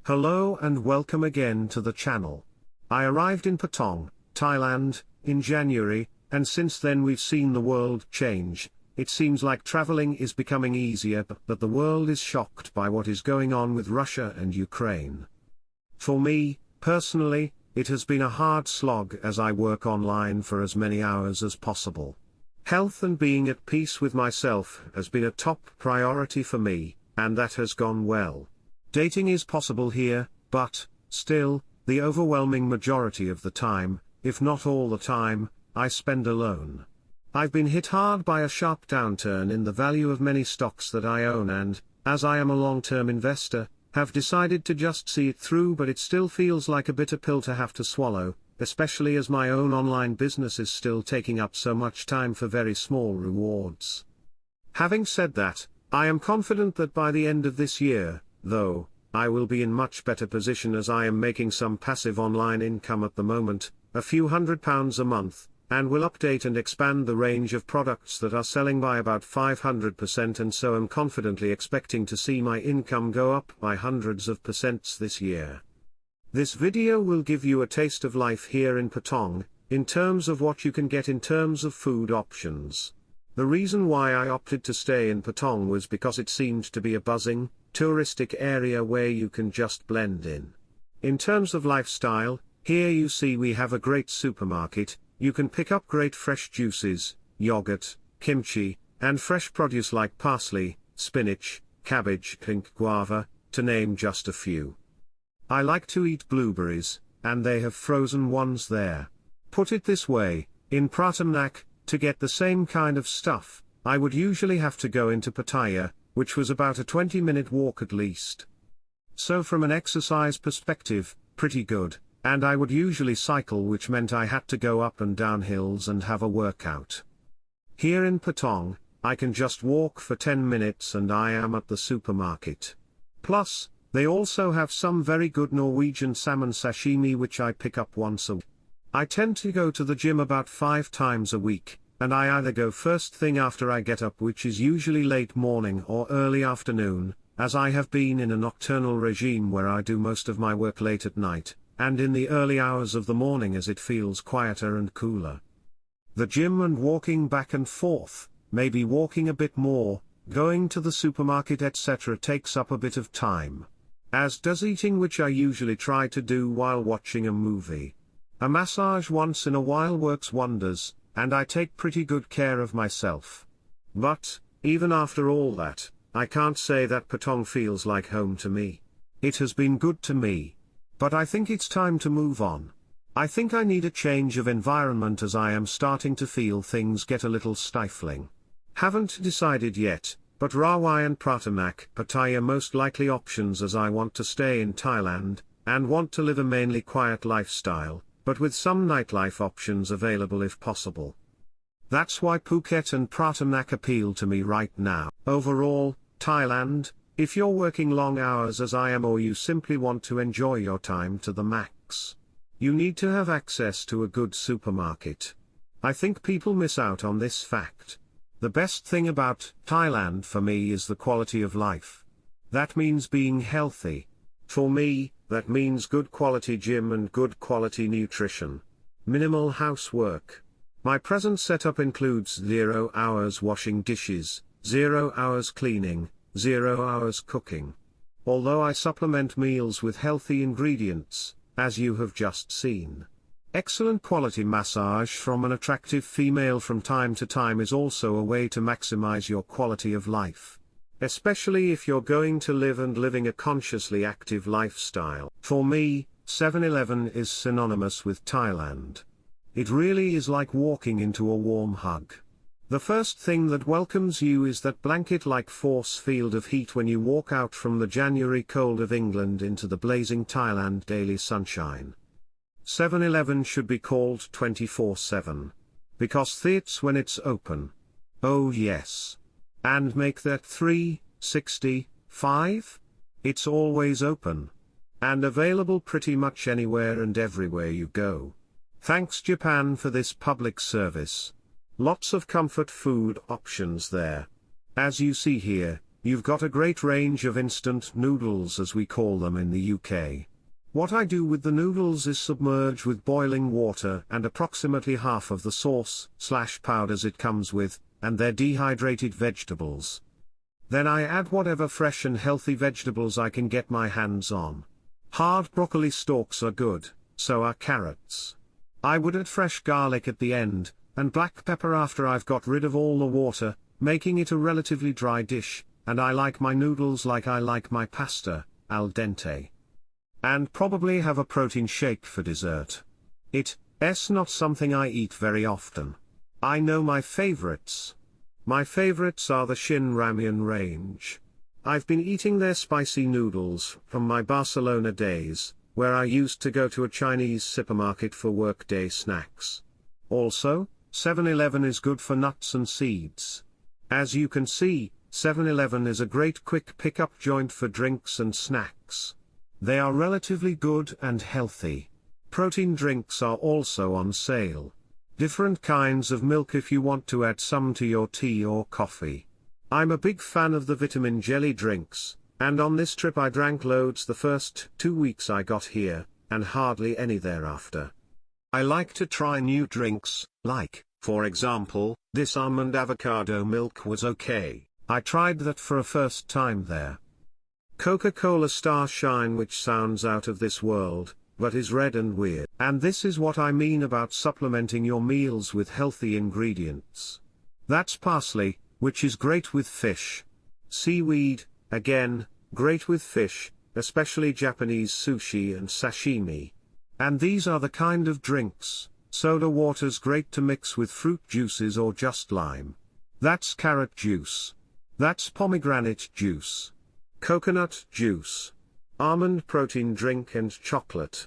Hello and welcome again to the channel. I arrived in Patong, Thailand, in January, and since then we've seen the world change. It seems like traveling is becoming easier, but the world is shocked by what is going on with Russia and Ukraine. For me, personally, it has been a hard slog as I work online for as many hours as possible. Health and being at peace with myself has been a top priority for me, and that has gone well. Dating is possible here, but, still, the overwhelming majority of the time, if not all the time, I spend alone. I've been hit hard by a sharp downturn in the value of many stocks that I own and, as I am a long-term investor, have decided to just see it through, but it still feels like a bitter pill to have to swallow, especially as my own online business is still taking up so much time for very small rewards. Having said that, I am confident that by the end of this year, though, I will be in much better position as I am making some passive online income at the moment, a few £100 a month, and will update and expand the range of products that are selling by about 500%, and so am confidently expecting to see my income go up by hundreds of percents this year. This video will give you a taste of life here in Patong, in terms of what you can get in terms of food options. The reason why I opted to stay in Patong was because it seemed to be a buzzing, touristic area where you can just blend in. In terms of lifestyle, here you see we have a great supermarket. You can pick up great fresh juices, yogurt, kimchi, and fresh produce like parsley, spinach, cabbage, pink guava, to name just a few. I like to eat blueberries, and they have frozen ones there. Put it this way, in Pratamnak, to get the same kind of stuff, I would usually have to go into Pattaya, which was about a 20-minute walk at least. So from an exercise perspective, pretty good, and I would usually cycle, which meant I had to go up and down hills and have a workout. Here in Patong, I can just walk for 10 minutes and I am at the supermarket. Plus, they also have some very good Norwegian salmon sashimi which I pick up once a week. I tend to go to the gym about 5 times a week, and I either go first thing after I get up, which is usually late morning or early afternoon, as I have been in a nocturnal regime where I do most of my work late at night, and in the early hours of the morning as it feels quieter and cooler. The gym and walking back and forth, maybe walking a bit more, going to the supermarket etc. takes up a bit of time. As does eating, which I usually try to do while watching a movie. A massage once in a while works wonders, and I take pretty good care of myself. But, even after all that, I can't say that Patong feels like home to me. It has been good to me. But I think it's time to move on. I think I need a change of environment as I am starting to feel things get a little stifling. Haven't decided yet, but Rawai and Pratamnak, Pattaya most likely options as I want to stay in Thailand, and want to live a mainly quiet lifestyle, but with some nightlife options available if possible. That's why Phuket and Pratamnak appeal to me right now. Overall, Thailand, if you're working long hours as I am, or you simply want to enjoy your time to the max, you need to have access to a good supermarket. I think people miss out on this fact. The best thing about Thailand for me is the quality of life. That means being healthy. For me, that means good quality gym and good quality nutrition. Minimal housework. My present setup includes 0 hours washing dishes, 0 hours cleaning, 0 hours cooking. Although I supplement meals with healthy ingredients, as you have just seen. Excellent quality massage from an attractive female from time to time is also a way to maximize your quality of life. Especially if you're going to live and living a consciously active lifestyle. For me, 7-Eleven is synonymous with Thailand. It really is like walking into a warm hug. The first thing that welcomes you is that blanket-like force field of heat when you walk out from the January cold of England into the blazing Thailand daily sunshine. 7-Eleven should be called 24/7. Because that's when it's open. Oh yes. And make that 365. It's always open. And available pretty much anywhere and everywhere you go. Thanks Japan for this public service. Lots of comfort food options there. As you see here, You've got a great range of instant noodles, as we call them in the UK. What I do with the noodles is submerge with boiling water and approximately half of the sauce/powders it comes with, and their dehydrated vegetables. Then I add whatever fresh and healthy vegetables I can get my hands on. Hard broccoli stalks are good, so are carrots. I would add fresh garlic at the end, and black pepper after I've got rid of all the water, making it a relatively dry dish, and I like my noodles like I like my pasta, al dente. And probably have a protein shake for dessert. It's not something I eat very often. I know my favorites. My favorites are the Shin Ramyun range. I've been eating their spicy noodles from my Barcelona days, where I used to go to a Chinese supermarket for workday snacks. Also, 7-Eleven is good for nuts and seeds. As you can see, 7-Eleven is a great quick pickup joint for drinks and snacks. They are relatively good and healthy. Protein drinks are also on sale. Different kinds of milk if you want to add some to your tea or coffee. I'm a big fan of the vitamin jelly drinks, and on this trip I drank loads the first 2 weeks I got here, and hardly any thereafter. I like to try new drinks, like, for example, this almond avocado milk was okay. I tried that for a first time there. Coca-Cola Starshine, which sounds out of this world, but is red and weird. And this is what I mean about supplementing your meals with healthy ingredients. That's parsley, which is great with fish. Seaweed, again, great with fish, especially Japanese sushi and sashimi. And these are the kind of drinks. Soda water's great to mix with fruit juices or just lime. That's carrot juice. That's pomegranate juice. Coconut juice. Almond protein drink and chocolate.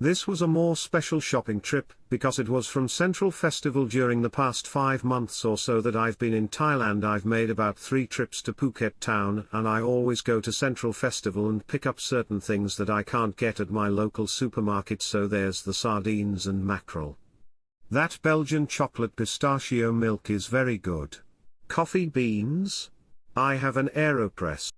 This was a more special shopping trip, because it was from Central Festival during the past 5 months or so that I've been in Thailand. I've made about 3 trips to Phuket town, and I always go to Central Festival and pick up certain things that I can't get at my local supermarket. So there's the sardines and mackerel. That Belgian chocolate pistachio milk is very good. Coffee beans? I have an AeroPress.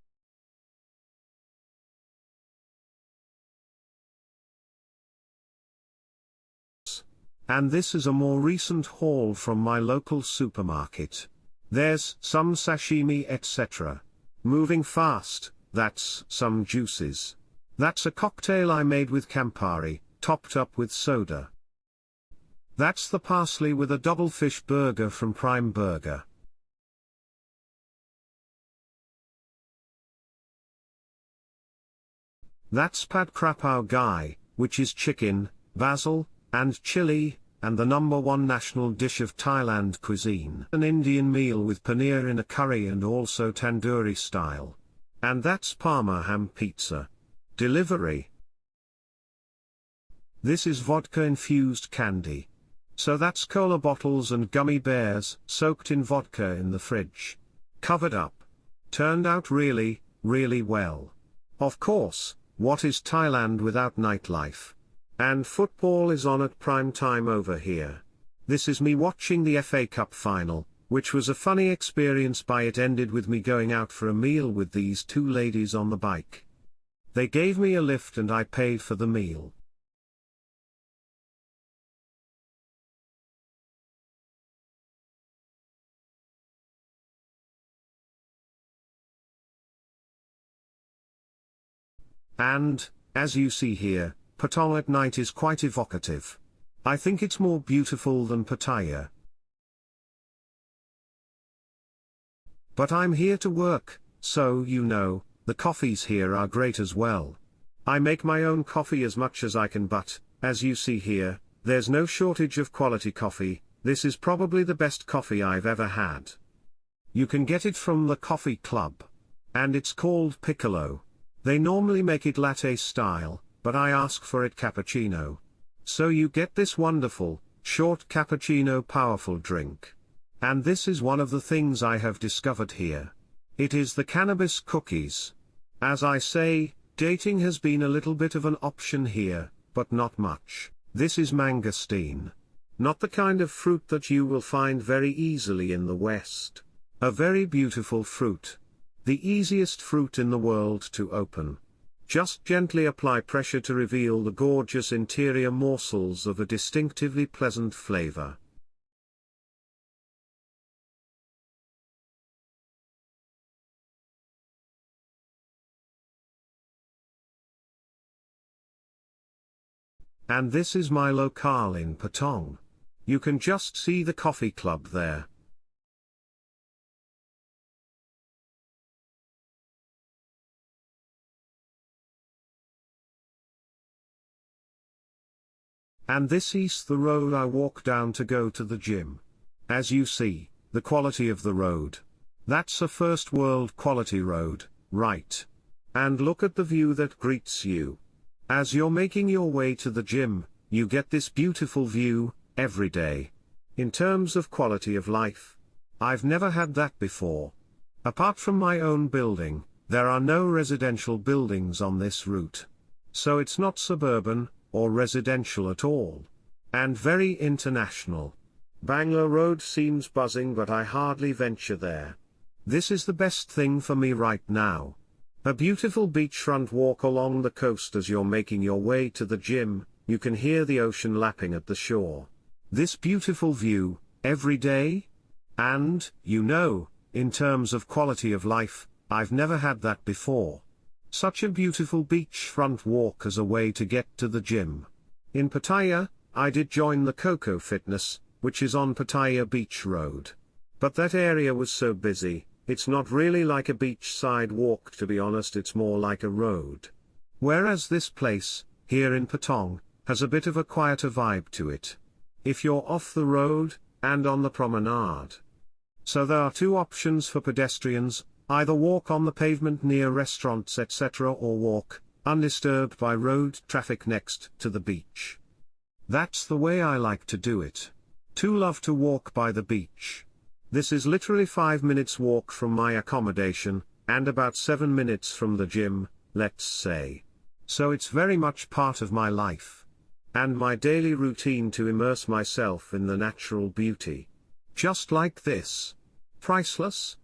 And this is a more recent haul from my local supermarket. There's some sashimi etc. Moving fast, that's some juices. That's a cocktail I made with Campari, topped up with soda. That's the parsley with a double fish burger from Prime Burger. That's pad krapao gai, which is chicken, basil, and chili, and the #1 national dish of Thailand cuisine. An Indian meal with paneer in a curry and also tandoori style. And that's Parma ham pizza. Delivery. This is vodka-infused candy. So that's cola bottles and gummy bears, soaked in vodka in the fridge. Covered up. Turned out really, really well. Of course, what is Thailand without nightlife? And football is on at prime time over here. This is me watching the FA Cup final, which was a funny experience. It ended with me going out for a meal with these 2 ladies on the bike. They gave me a lift and I paid for the meal. And, as you see here, Patong at night is quite evocative. I think it's more beautiful than Pattaya. But I'm here to work, so you know, the coffees here are great as well. I make my own coffee as much as I can, but, as you see here, there's no shortage of quality coffee. This is probably the best coffee I've ever had. You can get it from the coffee club. And it's called Piccolo. They normally make it latte style, but I ask for it cappuccino. So you get this wonderful, short cappuccino powerful drink. And this is one of the things I have discovered here. It is the cannabis cookies. As I say, dating has been a little bit of an option here, but not much. This is mangosteen. Not the kind of fruit that you will find very easily in the West. A very beautiful fruit. The easiest fruit in the world to open. Just gently apply pressure to reveal the gorgeous interior morsels of a distinctively pleasant flavor. And this is my locale in Patong. You can just see the coffee club there. And this is the road I walk down to go to the gym. As you see, the quality of the road. That's a first world quality road, right? And look at the view that greets you. As you're making your way to the gym, you get this beautiful view, every day. In terms of quality of life, I've never had that before. Apart from my own building, there are no residential buildings on this route. So it's not suburban, or residential at all. And very international. Bangla Road seems buzzing, but I hardly venture there. This is the best thing for me right now. A beautiful beachfront walk along the coast. As you're making your way to the gym, you can hear the ocean lapping at the shore. This beautiful view, every day? And, you know, in terms of quality of life, I've never had that before. Such a beautiful beachfront walk as a way to get to the gym. In Pattaya, I did join the Coco Fitness, which is on Pattaya Beach Road. But that area was so busy. It's not really like a beachside walk, to be honest, it's more like a road. Whereas this place, here in Patong, has a bit of a quieter vibe to it. If you're off the road, and on the promenade. So there are two options for pedestrians, either walk on the pavement near restaurants etc. or walk, undisturbed by road traffic next to the beach. That's the way I like to do it. Too love to walk by the beach. This is literally 5 minutes walk from my accommodation, and about 7 minutes from the gym, let's say. So it's very much part of my life. And my daily routine to immerse myself in the natural beauty. Just like this. Priceless.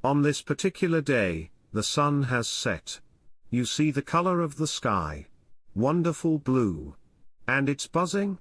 On this particular day, the sun has set. You see the color of the sky. Wonderful blue. And it's buzzing,